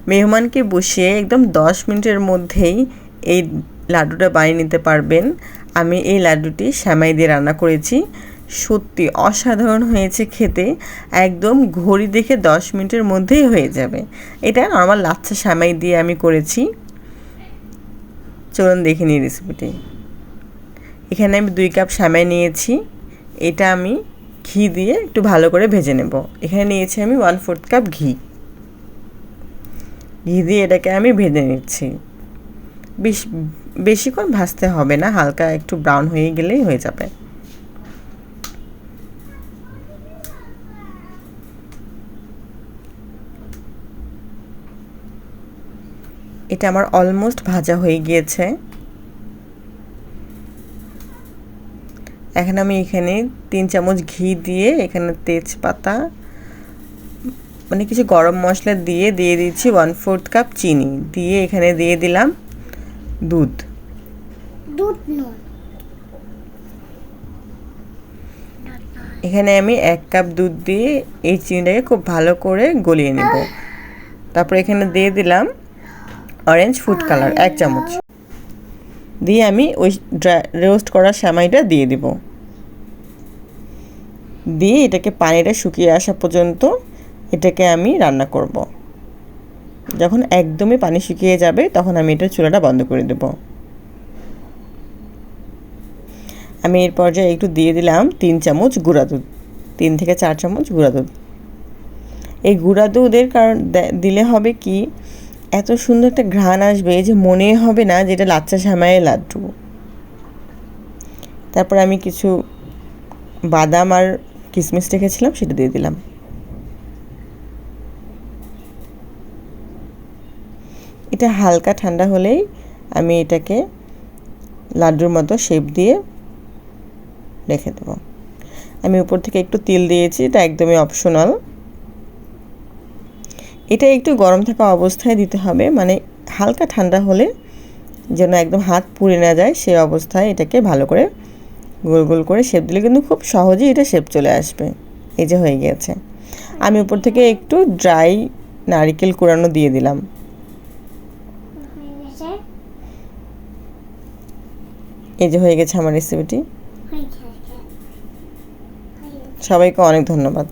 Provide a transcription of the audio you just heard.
মেহমানকে বসিয়ে একদম 10 মিনিটের মধ্যেই এই লাড্ডুটা বানিয়ে নিতে পারবেন। আমি এই লাড্ডুটি সেমাই দিয়ে রান্না করেছি, সত্যি অসাধারণ হয়েছে খেতে। একদম ঘড়ি দেখে 10 মিনিটের মধ্যেই হয়ে যাবে। এটা নরমাল লাচ্ছা সেমাই দিয়ে আমি করেছি। চলুন দেখে নিই রেসিপিটি। এখানে আমি 2 কাপ সেমাই নিয়েছি। এটা আমি ঘি দিয়ে একটু ভালো করে ভেজে নেব। এখানে নিয়েছি আমি 1/4 কাপ ঘি। ঘি দিয়ে এটাকে আমি ভেজে নিচ্ছি। বেশিক্ষণ ভাজতে হবে না, হালকা একটু ব্রাউন হয়ে গেলেই হয়ে যাবে। এটা আমার অলমোস্ট ভাজা হয়ে গিয়েছে। এখন আমি এখানে 3 চামচ ঘি দিয়ে এখানে তেজপাতা মানে কিছু গরম মশলা দিয়ে দিচ্ছি 1/4 কাপ চিনি দিয়ে এখানে দিয়ে দিলাম দুধ। এখানে আমি 1 কাপ দুধ দিয়ে এই চিনিটাকে খুব ভালো করে গলিয়ে নেব। তারপর এখানে দিয়ে দিলাম অরেঞ্জ ফুড কালার 1 চামচ দিয়ে আমি ওই রোস্ট করা সেমাইটা দিয়ে দিব। দিয়ে এটাকে পানিটা শুকিয়ে আসা পর্যন্ত এটাকে আমি রান্না করব। যখন একদমই পানি শুকিয়ে যাবে তখন আমি এটা চুলাটা বন্ধ করে দেব। আমি এর পর্যায়ে একটু দিয়ে দিলাম 3 চামচ গুঁড়া দুধ, 3 থেকে 4 চামচ গুঁড়া দুধ। এই গুঁড়া দুধের কারণ দিলে হবে কি এত সুন্দর একটা ঘ্রাণ আসবে যে মনে হবে না যেটা লাচ্ছা সেমাইয়ের লাড্ডু। তারপর আমি কিছু বাদাম আর কিশমিশ রেখেছিলাম সেটা দিয়ে দিলাম। এটা হালকা ঠান্ডা হলেই আমি এটাকে লাড্ডুর মতো শেপ দিয়ে রেখে দেব। আমি উপর থেকে একটু তিল দিয়েছি, এটা একদমই অপশনাল। এটা একটু গরম থাকা অবস্থায় দিতে হবে, মানে হালকা ঠান্ডা হলে যেন একদম হাত পুড়ে না যায় সেই অবস্থায় এটাকে ভালো করে গোল গোল করে শেপ দিলে কিন্তু খুব সহজেই এটা শেপ চলে আসবে। এই যে হয়ে গিয়েছে। আমি উপর থেকে একটু ড্রাই নারকেল কোড়ানো দিয়ে দিলাম। এই যে হয়ে গেছে আমার রেসিপিটি। সবাইকে অনেক ধন্যবাদ।